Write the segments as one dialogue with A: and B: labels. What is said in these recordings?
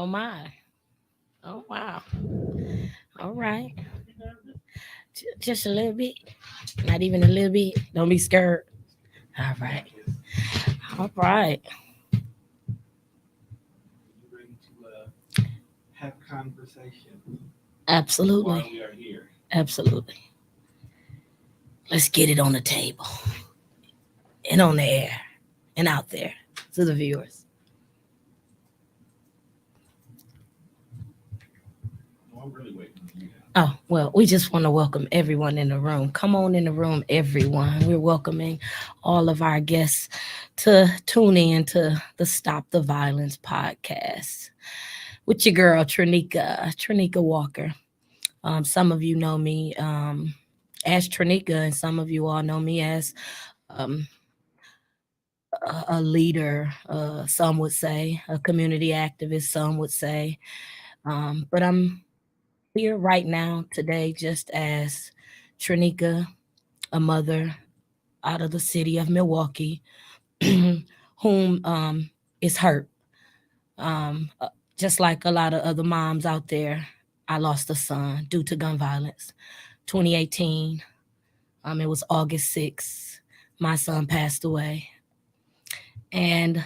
A: my. Oh wow. All right. Just a little bit. Not even a little bit. Don't be scared. All right. All right. Absolutely. Absolutely. Let's get it on the table and on the air and out there to the viewers. Oh, well, we just want to welcome everyone in the room. Come on in the room, everyone. We're welcoming all of our guests to tune in to the Stop the Violence podcast with your girl, Trinika Walker. Some of you know me as Trinika, and some of you all know me as um, a leader, some would say, a community activist, some would say. But I'm here right now today just as Trinika, a mother out of the city of Milwaukee, whom is hurt. Um, uh, just like a lot of other moms out there, I lost a son due to gun violence. 2018, it was August 6th. My son passed away. And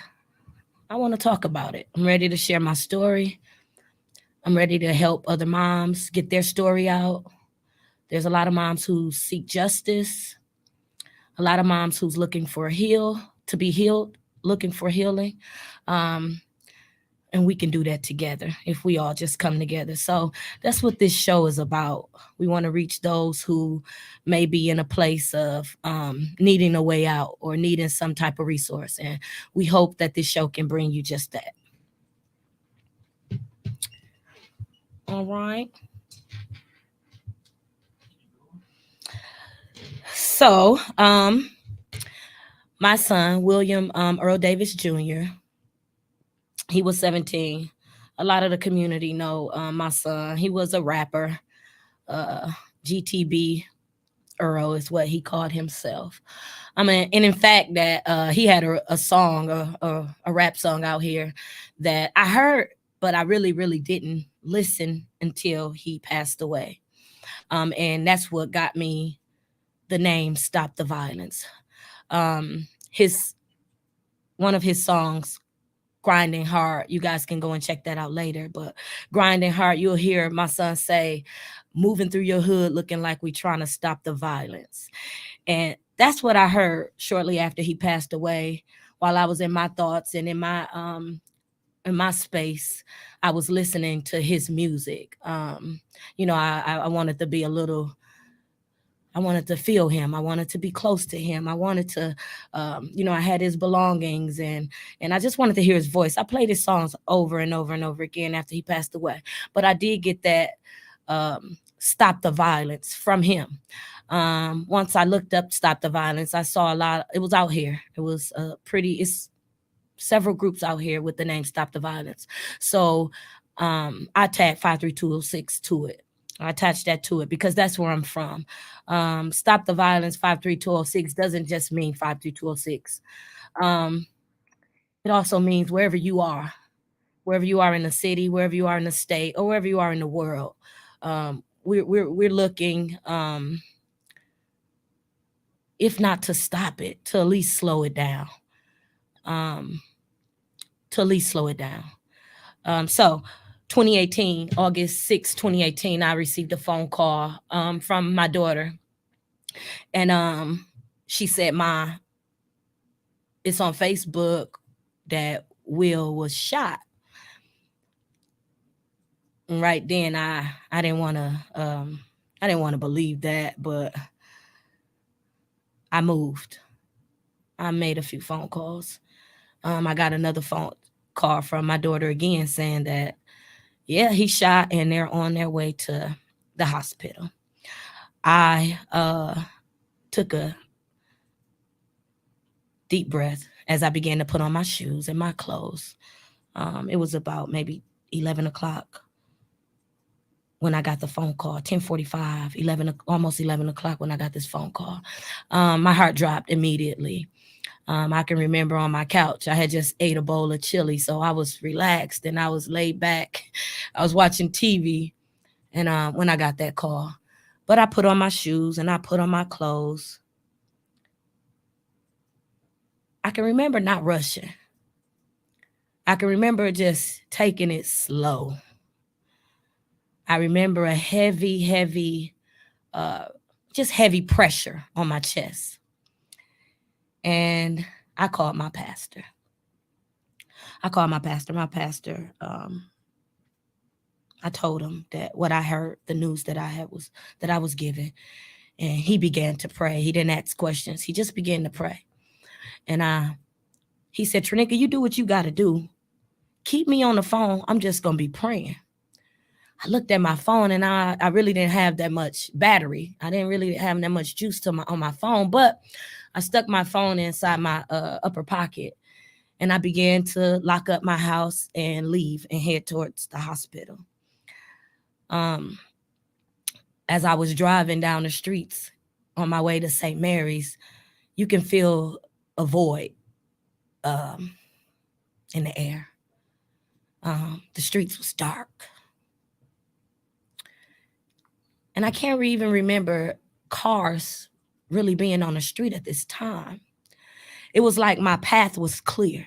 A: I want to talk about it. I'm ready to share my story. I'm ready to help other moms get their story out. There's a lot of moms who seek justice, a lot of moms who's looking for a to be healed, looking for healing. Um, and we can do that together if we all just come together. So that's what this show is about. We want to reach those who may be in a place of needing a way out or needing some type of resource. And we hope that this show can bring you just that. All right. So, my son, William Earl Davis Jr., he was 17. A lot of the community know my son. He was a rapper. Uh, GTB Earl is what he called himself. I mean, and in fact, that he had a song, a rap song out here that I heard, but I really, really didn't listen until he passed away. And that's what got me the name Stop the Violence. His one of his songs, Grinding Hard, you guys can go and check that out later, but Grinding Hard, you'll hear my son say, moving through your hood looking like we trying to stop the violence. And that's what I heard shortly after he passed away. While I was in my thoughts and in my space, I was listening to his music. I wanted to be a little, I wanted to feel him. I wanted to be close to him. I wanted to, I had his belongings, and I just wanted to hear his voice. I played his songs over and over and over again after he passed away. But I did get that Stop the Violence from him. Once I looked up Stop the Violence, I saw a lot. It was out here. It was it's several groups out here with the name Stop the Violence. So I tagged 53206 to it. I attached that to it because that's where I'm from. Stop the Violence 53206 doesn't just mean 53206. It also means wherever you are in the city, wherever you are in the state, or wherever you are in the world. We're looking, if not to stop it, to at least slow it down. So 2018, August 6, 2018, I received a phone call from my daughter. And she said, Ma, it's on Facebook that Will was shot. And right then I didn't want to believe that, but I moved. I made a few phone calls. I got another phone call from my daughter again saying that, yeah, he shot and they're on their way to the hospital. I took a deep breath as I began to put on my shoes and my clothes. It was about maybe 11 o'clock when I got the phone call, 10:45, 11, almost 11 o'clock when I got this phone call. My heart dropped immediately. I can remember on my couch, I had just ate a bowl of chili, so I was relaxed and I was laid back. I was watching TV, and when I got that call, but I put on my shoes and I put on my clothes. I can remember not rushing. I can remember just taking it slow. I remember a heavy, uh, just heavy pressure on my chest. And I called my pastor. I called my pastor. I told him that what I heard, the news that I was given, and he began to pray. He didn't ask questions. He just began to pray. And he said, Trinica, you do what you got to do. Keep me on the phone. I'm just going to be praying. I looked at my phone, and I really didn't have that much battery. I didn't really have that much juice on my phone, but I stuck my phone inside my upper pocket, and I began to lock up my house and leave and head towards the hospital. As I was driving down the streets on my way to St. Mary's, you can feel a void in the air. The streets was dark. And I can't even remember cars really being on the street at this time. It was like my path was clear.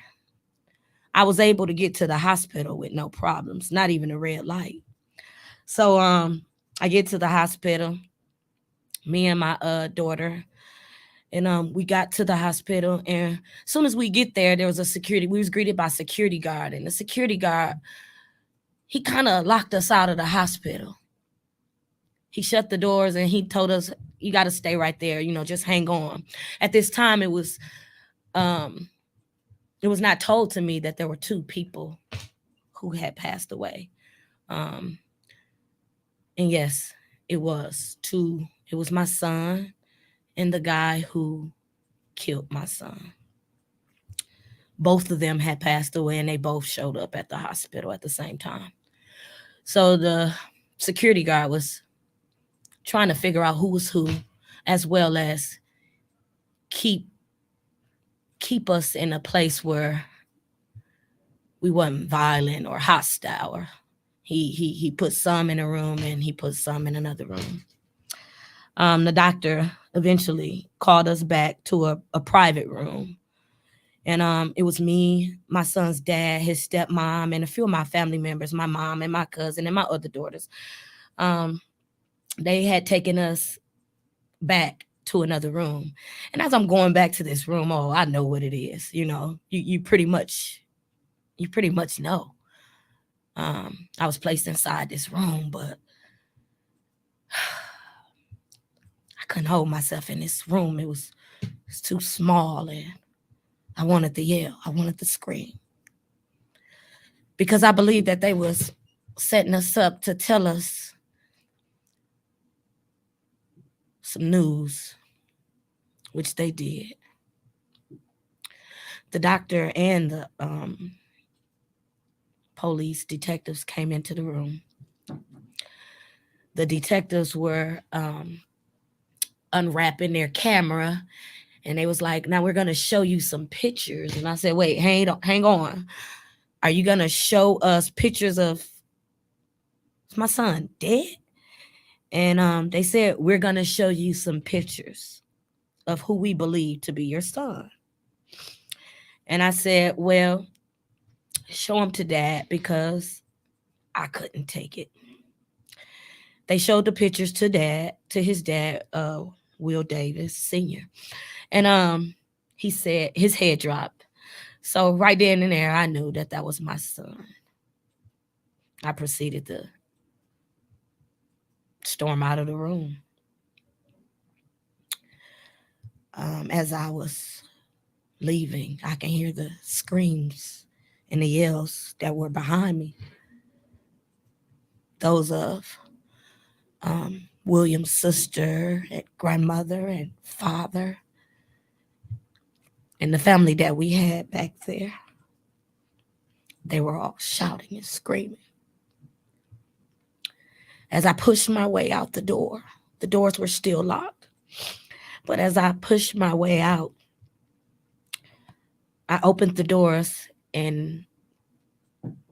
A: I was able to get to the hospital with no problems, not even a red light. So I get to the hospital, me and my daughter, and we got to the hospital. And as soon as we get there, there was we was greeted by a security guard. And the security guard, he kind of locked us out of the hospital. He shut the doors and he told us, you got to stay right there, just hang on. At this time, it was not told to me that there were two people who had passed away. And yes, it was two. It was my son and the guy who killed my son. Both of them had passed away, and they both showed up at the hospital at the same time. So the security guard was trying to figure out who was who, as well as keep us in a place where we wasn't violent or hostile. Or he put some in a room and he put some in another room. The doctor eventually called us back to a private room. And it was me, my son's dad, his stepmom, and a few of my family members, my mom and my cousin and my other daughters. They had taken us back to another room. And as I'm going back to this room, I know what it is. You pretty much know. I was placed inside this room, but I couldn't hold myself in this room. It was too small, and I wanted to yell. I wanted to scream. Because I believe that they was setting us up to tell us some news, which they did. The doctor and the police detectives came into the room. The detectives were unwrapping their camera, and they was like, now we're going to show you some pictures. And I said, wait, hang on. Are you going to show us pictures of my son dead? And they said, we're going to show you some pictures of who we believe to be your son. And I said, well, show him to Dad, because I couldn't take it. They showed the pictures to his dad, Will Davis Sr. And he said his head dropped. So right then and there, I knew that was my son. I proceeded to storm out of the room. As I was leaving, I can hear the screams and the yells that were behind me. Those of William's sister and grandmother and father and the family that we had back there. They were all shouting and screaming. As I pushed my way out the doors were still locked. But as I pushed my way out, I opened the doors, and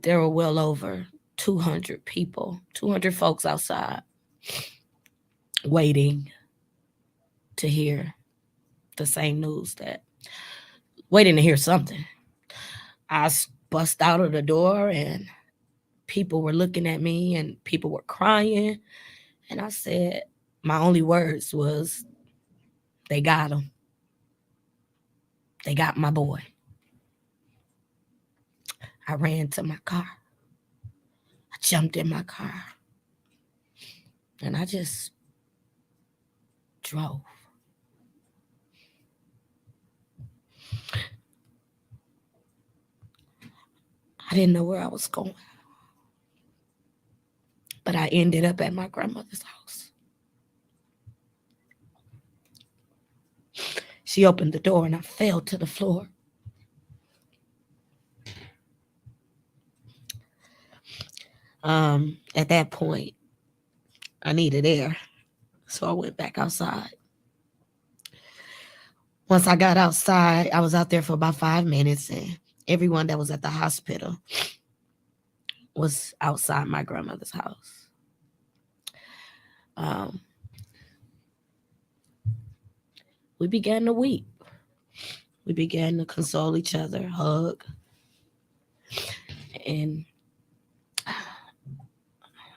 A: there were well over 200 people, 200 folks outside waiting to hear the same news, waiting to hear something. I bust out of the door, and people were looking at me, and people were crying. And I said, my only words was, they got him. They got my boy. I ran to my car. I jumped in my car, and I just drove. I didn't know where I was going, but I ended up at my grandmother's house. She opened the door, and I fell to the floor. At that point, I needed air, so I went back outside. Once I got outside, I was out there for about 5 minutes, and everyone that was at the hospital was outside my grandmother's house. Um, we began to weep. We began to console each other, hug, and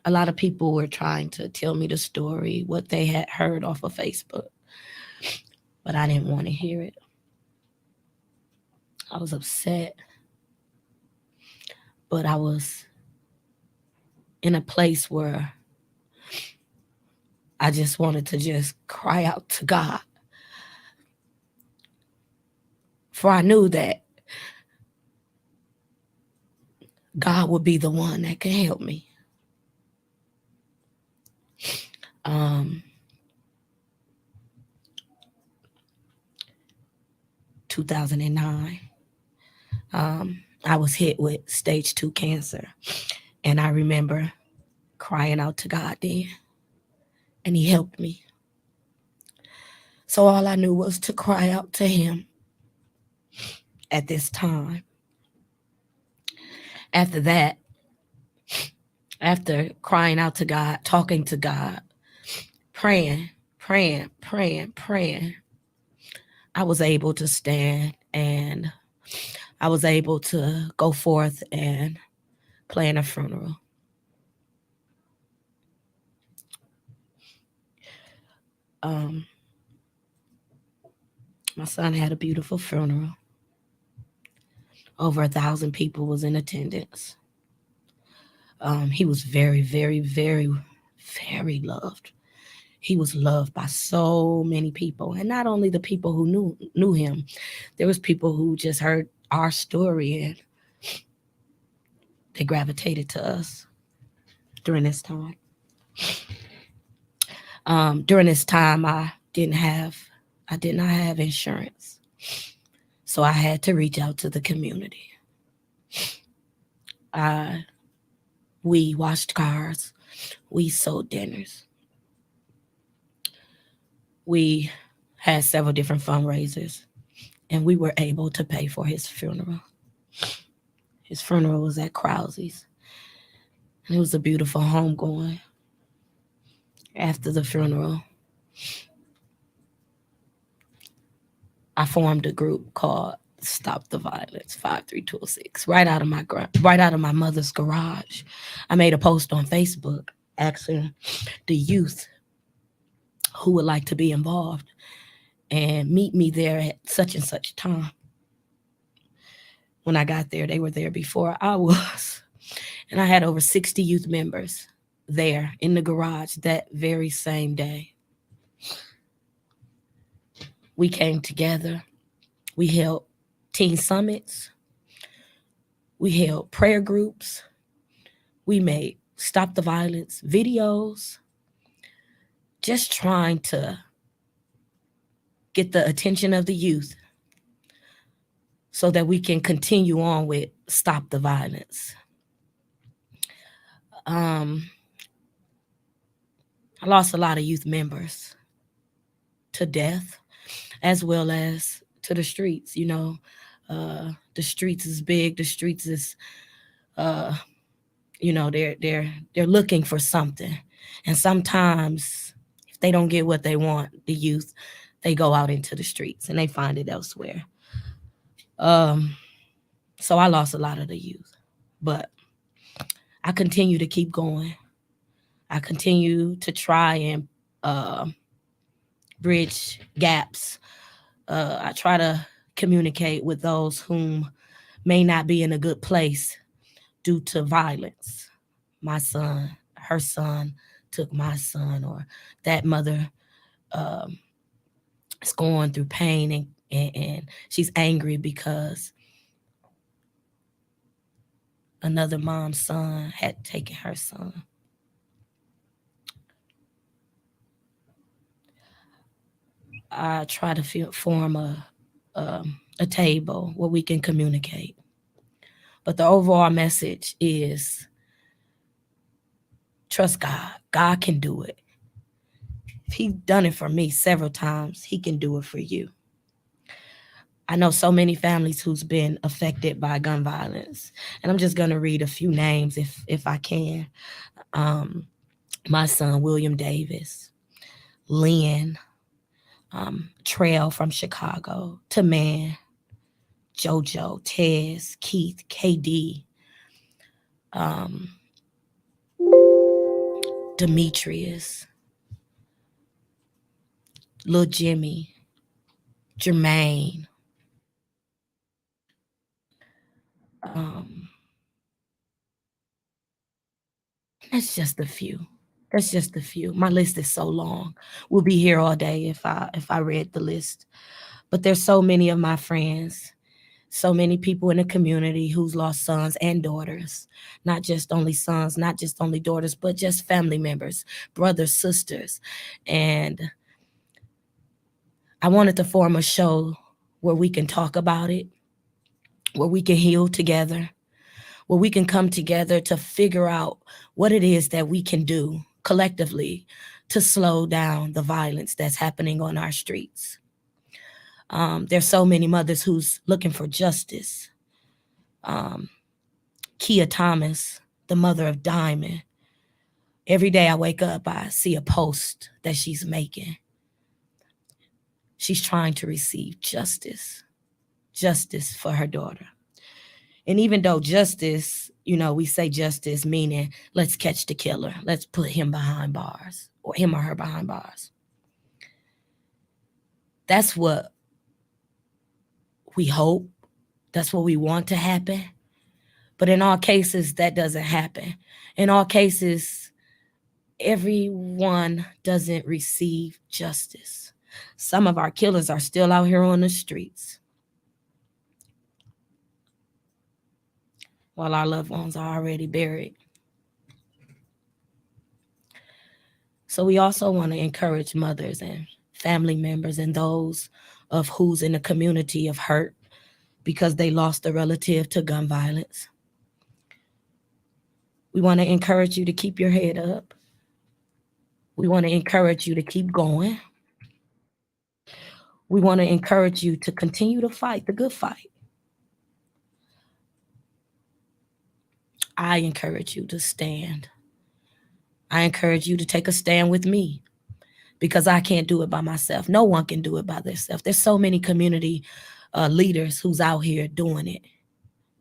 A: a lot of people were trying to tell me the story, what they had heard off of Facebook, but I didn't want to hear it. I was upset, but I was in a place where I just wanted to just cry out to God. For I knew that God would be the one that could help me. 2009, I was hit with stage 2 cancer. And I remember crying out to God then, and he helped me. So all I knew was to cry out to him at this time. After that, after crying out to God, talking to God, praying, I was able to stand, and I was able to go forth and plan a funeral. My son had a beautiful funeral. Over 1,000 people was in attendance. He was very, very, very, very loved. He was loved by so many people, and not only the people who knew him. There was people who just heard our story, and they gravitated to us during this time. During this time, I did not have insurance, so I had to reach out to the community. We washed cars, we sold dinners, we had several different fundraisers, and we were able to pay for his funeral. His funeral was at Krause's, and it was a beautiful homegoing. After the funeral, I formed a group called Stop the Violence 53206 right out of my mother's garage. I made a post on Facebook asking the youth who would like to be involved and meet me there at such and such time. When I got there, they were there before I was. And I had over 60 youth members there in the garage that very same day. We came together. We held teen summits. We held prayer groups. We made Stop the Violence videos, just trying to get the attention of the youth so that we can continue on with Stop the Violence. I lost a lot of youth members to death as well as to the streets. The streets is big. The streets is, uh, they're looking for something, and sometimes if they don't get what they want, the youth, they go out into the streets and they find it elsewhere. Um, so I lost a lot of the youth, but I continue to keep going. I continue to try and uh, bridge gaps. I try to communicate with those whom may not be in a good place due to violence. My son, her son took my son, or that mother um, is going through pain, and she's angry because another mom's son had taken her son. I try to form a table where we can communicate. But the overall message is trust God. God can do it. If He's done it for me several times, He can do it for you. I know so many families who's been affected by gun violence, and I'm just gonna read a few names if I can. Um, my son William Davis, Lynn, Trail from Chicago, Taman, JoJo, Tez, Keith, KD, um, Demetrius, Lil Jimmy, Jermaine. Um, that's just a few. That's just a few. My list is so long. We'll be here all day if I read the list. But there's so many of my friends, so many people in the community who's lost sons and daughters, not just only sons, not just only daughters, but just family members, brothers, sisters. And I wanted to form a show where we can talk about it, where we can heal together, where we can come together to figure out what it is that we can do collectively to slow down the violence that's happening on our streets. There's so many mothers who's looking for justice. Um, Kia Thomas, the mother of Diamond. Every day I wake up, I see a post that she's making. She's trying to receive justice, justice for her daughter. And even though justice, we say justice meaning let's catch the killer, let's put him behind bars or him or her behind bars. That's what we hope. That's what we want to happen. But in all cases, that doesn't happen. In all cases, everyone doesn't receive justice. Some of our killers are still out here on the streets, while our loved ones are already buried. So we also want to encourage mothers and family members and those of who's in a community of hurt because they lost a relative to gun violence. We want to encourage you to keep your head up. We want to encourage you to keep going. We want to encourage you to continue to fight the good fight. I encourage you to stand. I encourage you to take a stand with me because I can't do it by myself. No one can do it by themselves. There's so many community leaders who's out here doing it.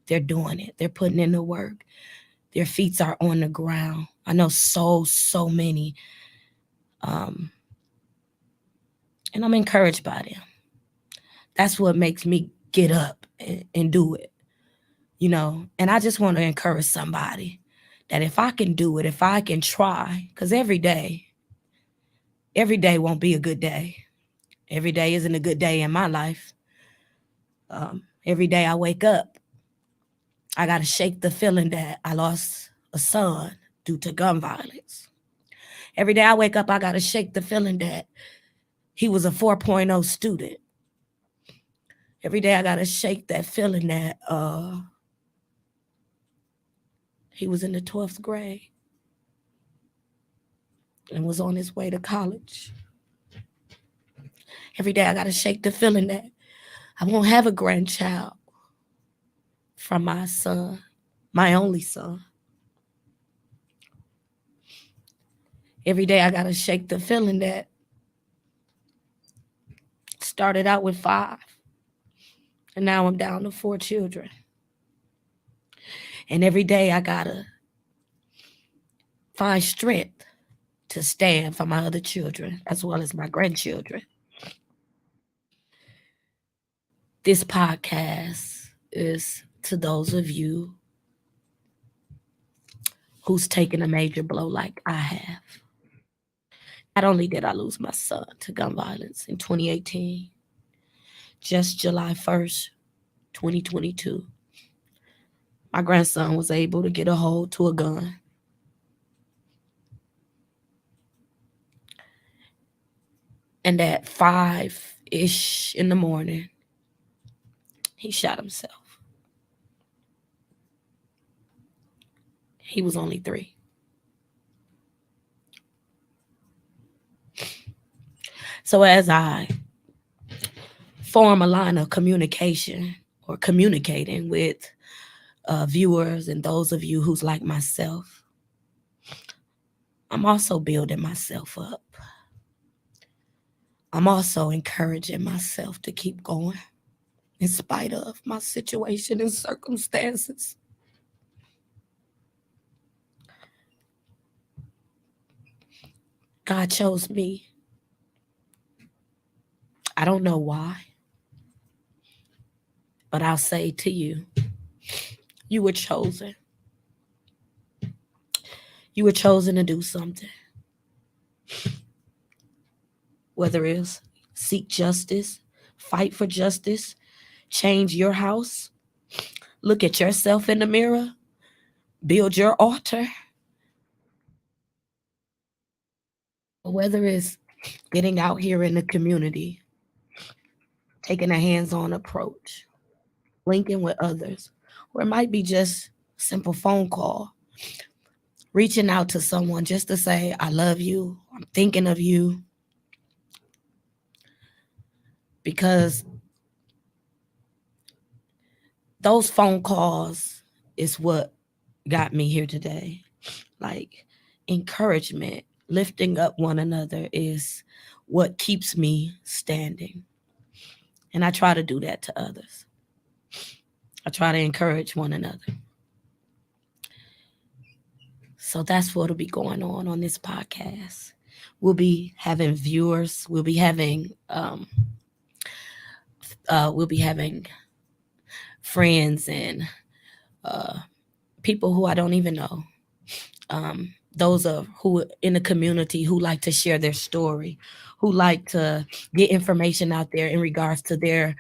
A: They're doing it. They're putting in the work. Their feet are on the ground. I know so many. And I'm encouraged by them. That's what makes me get up and do it. And I just want to encourage somebody that if I can do it, if I can try, because every day won't be a good day. Every day isn't a good day in my life. Every day I wake up, I got to shake the feeling that I lost a son due to gun violence. Every day I wake up, I got to shake the feeling that he was a 4.0 student. Every day I got to shake that feeling that he was in the 12th grade and was on his way to college. Every day I got to shake the feeling that I won't have a grandchild from my son, my only son. Every day I got to shake the feeling that started out with 5, and now I'm down to 4 children. And every day I got to find strength to stand for my other children as well as my grandchildren. This podcast is to those of you who's taken a major blow like I have. Not only did I lose my son to gun violence in 2018, just July 1st, 2022, my grandson was able to get a hold to a gun. And at 5-ish in the morning, he shot himself. He was only 3. So as I form a line of communication or communicating with viewers and those of you who's like myself, I'm also building myself up. I'm also encouraging myself to keep going in spite of my situation and circumstances. God chose me. I don't know why, but I'll say to you, you were chosen. You were chosen to do something. Whether it's seek justice, fight for justice, change your house, look at yourself in the mirror, build your altar. Whether it's getting out here in the community, taking a hands-on approach, linking with others, or it might be just a simple phone call, reaching out to someone just to say, I love you, I'm thinking of you. Because those phone calls is what got me here today. Like encouragement, lifting up one another is what keeps me standing. And I try to do that to others. I try to encourage one another. So that's what'll be going on this podcast. We'll be having viewers. We'll be having friends and people who I don't even know. Those of who in the community who like to share their story, who like to get information out there in regards to their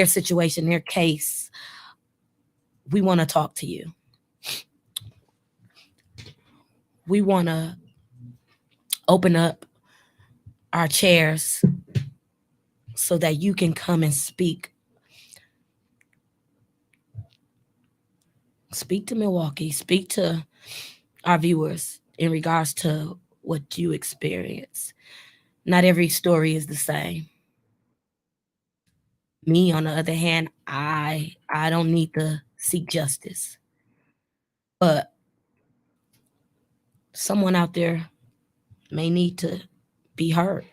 A: situation, their case. We want to talk to you. We want to open up our chairs so that you can come and speak. Speak to Milwaukee, speak to our viewers in regards to what you experience. Not every story is the same. Me, on the other hand, I don't need to seek justice. But someone out there may need to be heard.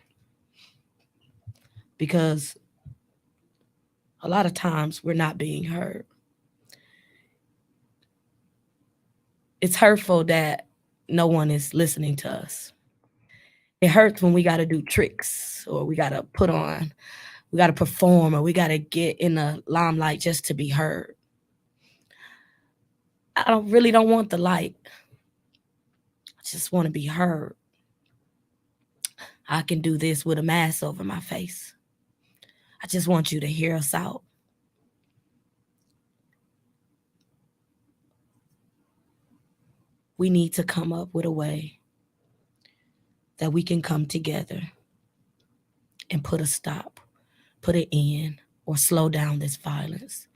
A: Because a lot of times we're not being heard. It's hurtful that no one is listening to us. It hurts when we got to do tricks or we got to we got to perform, or we got to get in the limelight just to be heard. I really don't want the light. I just want to be heard. I can do this with a mask over my face. I just want you to hear us out. We need to come up with a way that we can come together and put a stop, put an end, or slow down this violence.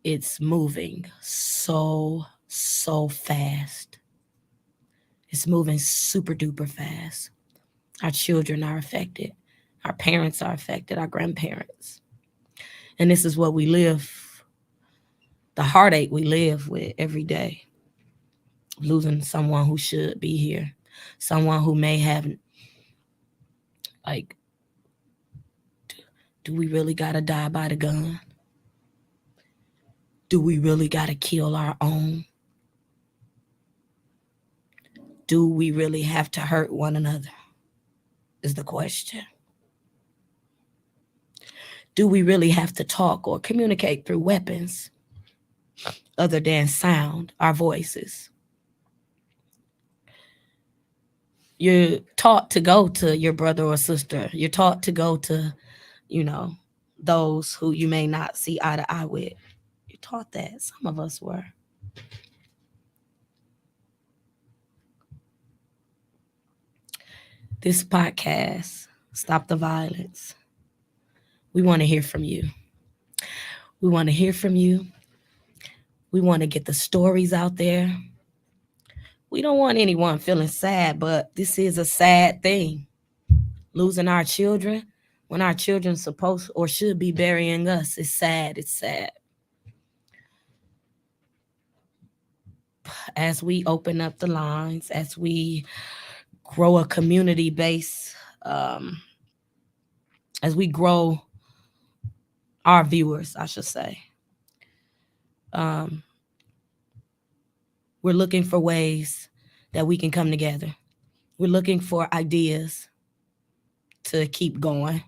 A: It's moving so fast. It's moving super duper fast. Our children are affected. Our parents are affected, our grandparents. And this is what we live, the heartache we live with every day. Losing someone who should be here, someone who may have, like, do we really gotta die by the gun? Do we really gotta kill our own? Do we really have to hurt one another? Is the question. Do we really have to talk or communicate through weapons other than sound, our voices? You're taught to go to your brother or sister. You're taught to go to, those who you may not see eye to eye with. You're taught that. Some of us were. This podcast, Stop the Violence, we want to hear from you. We want to hear from you. We want to get the stories out there. We don't want anyone feeling sad, but this is a sad thing. Losing our children when our children supposed or should be burying us. It's sad. It's sad. As we open up the lines, as we grow a community base, as we grow our viewers, I should say, we're looking for ways that we can come together. We're looking for ideas to keep going.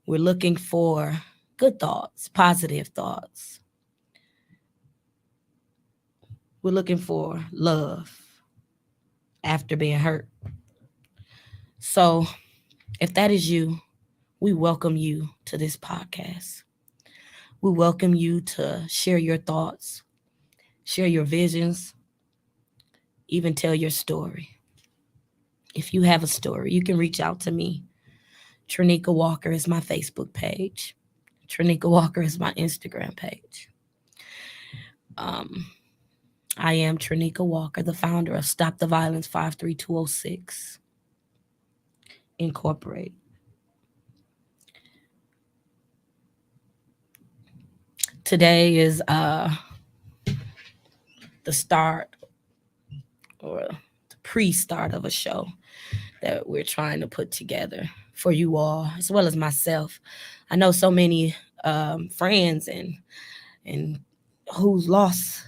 A: We're looking for good thoughts, positive thoughts. We're looking for love after being hurt. So if that is you, we welcome you to this podcast. We welcome you to share your thoughts, share your visions, even tell your story. If you have a story, you can reach out to me. Tronika Walker is my Facebook page. Tronika Walker is my Instagram page. I am Tronika Walker, the founder of Stop the Violence 53206 Incorporated. Today is the start or the pre-start of a show that we're trying to put together for you all, as well as myself. I know so many friends and who's lost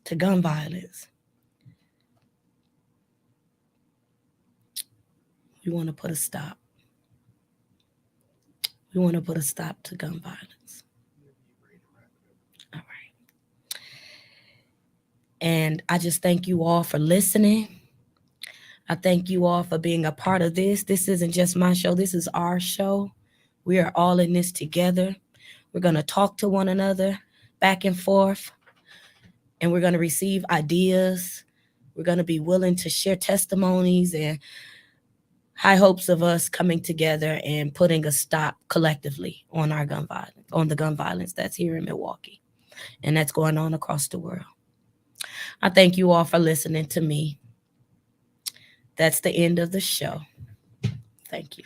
A: to gun violence. We want to put a stop. We want to put a stop to gun violence. All right. And I just thank you all for listening. I thank you all for being a part of this. This isn't just my show. This is our show. We are all in this together. We're going to talk to one another back and forth, and we're going to receive ideas. We're going to be willing to share testimonies and high hopes of us coming together and putting a stop collectively on our gun violence, on the gun violence that's here in Milwaukee and that's going on across the world. I thank you all for listening to me. That's the end of the show. Thank you.